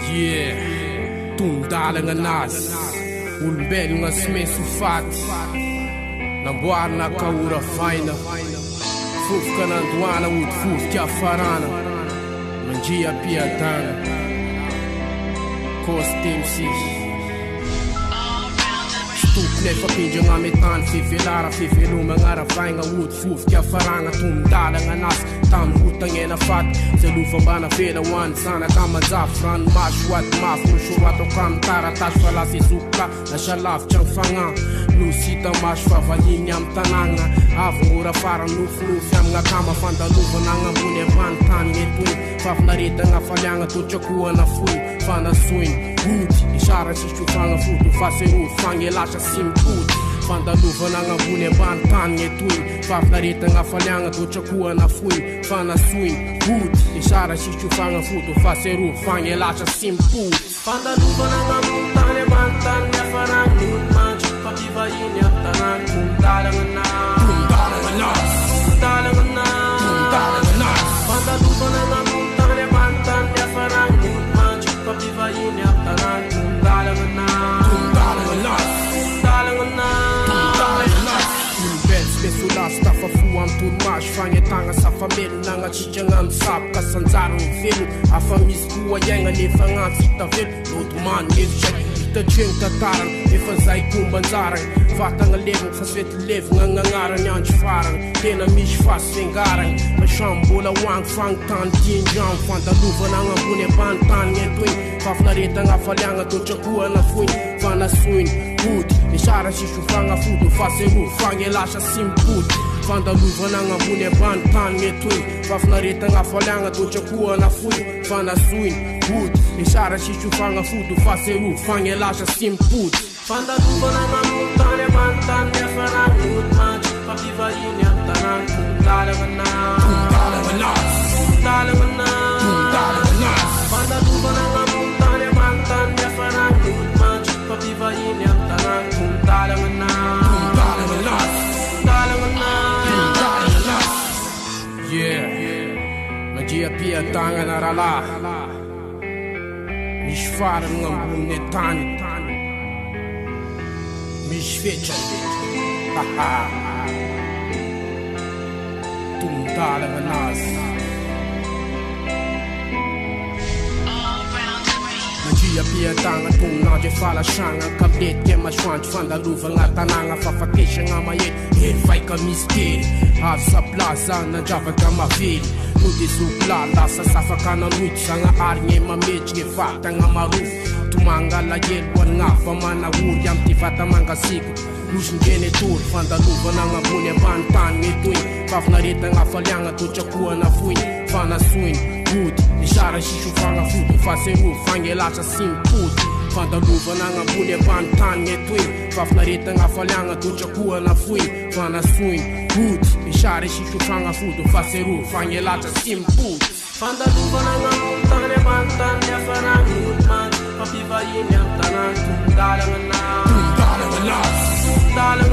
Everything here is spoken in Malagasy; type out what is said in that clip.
Yeah, tungdalang anas Ulbel nga smesufat Nambuar na kaura faina Fuf ka nanduana ud fuf kya farana Manjia piatana Kostim si Stukne fa pinja nga metan Fifilara fifilu mga rafay nga ud fuf kya faranga Tungdalang anas Tam hutang ena fat Se lufa bana fela wan Sana kama zafran Mashwat maf Mushurat o kam tara Tash fala si suka Na shalaf chang fanga Lusita mashfa Vahin yam tananga Av mura farang luf luf Yam nga kama fanda lufa Nanga bune bantan Ngetun Faf narita nga falyanga Tuchakua na fui Fana suin Huti Ishara si shufanga futu Faseru Fange lasha sim huti Fanda lufa nanga bune bantan Ngetun Faf narita nga falyanga Tuchakua na fui Fana suin Huti Ishara si shufanga futu Faseru Fange lasha sim huti Fanda lufa nanga muntane bantan Ya farang nut mach Papiva yini aptanan Tungdalang anas Tungdalang anas Tungdalang anas Tungdalang anas Fanda lufa nanga muntane bantan Ya farang nut mach Papiva yini aptanan Tungdalang anas Tungdalang anas Tungdalang anas Ulbel spesulas Tafa fuam turmash Fangetanga sa famelu Nanga chichangam sap Kasanzarang velu Afamis kuwa yenga Nefanga sita velu Lotman nefchak Ita cheng tatarang Efa zay kumbanzarang Vatanga levang Fasvet levang Ngangarang yan chifarang Tena mish fas vengarang Mashambola wang fang tan Tinjang Fanta luva nanga bune bantan Ngetwing Fafnareta nga falyanga Tuchakua na fuin Fana suin Huti Ishara shishufanga futu Faseru Fange lasha simput Fanda luva nanga bune bantan Ngetwing Fafnareta nga falyanga Tuchakua na fuin Fana suin Huti Ishara shishufanga futu Faseru Fange lasha simput Fanda luva nanga muntane bantan Ya farang nut mach Papiva yini aptanan Tungdalang anas Tungdalang anas Tungdalang anas Tungdalang anas Fanda luva nanga muntane bantan Ya farang nut mach Papiva yini aptanan Tungdalang anas Tungdalang anas Tungdalang anas Tungdalang anas Yeah Manjia pia tangan arala Mishfarang ngambun netani Mishfecha Haha Tungdalang anas Manjia pia tangan tung naje fala shanga Kabdet ke mashwant fanda luva nga tananga Fafatisha nga mayet Herfai ka misteri Havsa plaza na java ka maveli Nude zukla lasa safa ka na nuit Sanga arnye mamech ke fata nga maruf Tumanga la yelwan nga famana ur Yam tifata manga siku Lushin gene tur Fanda luva nga bune bantan Ngetwing Fafnareta nga falyanga Tuchakua na fuin Fana suin Huti Ishara shishufanga futu Faseru Fange lasha simput Fanda luva nga bune bantan Ngetwing Fafnareta nga falyanga Tuchakua na fuin Fana suin Huti Ishara shishufanga futu Faseru Fange lasha simput Fanda luva nanga muntane bantan Ya farang nut mach Papiva yini aptanan Tungdalang anas Tungdalang anas Tungdalang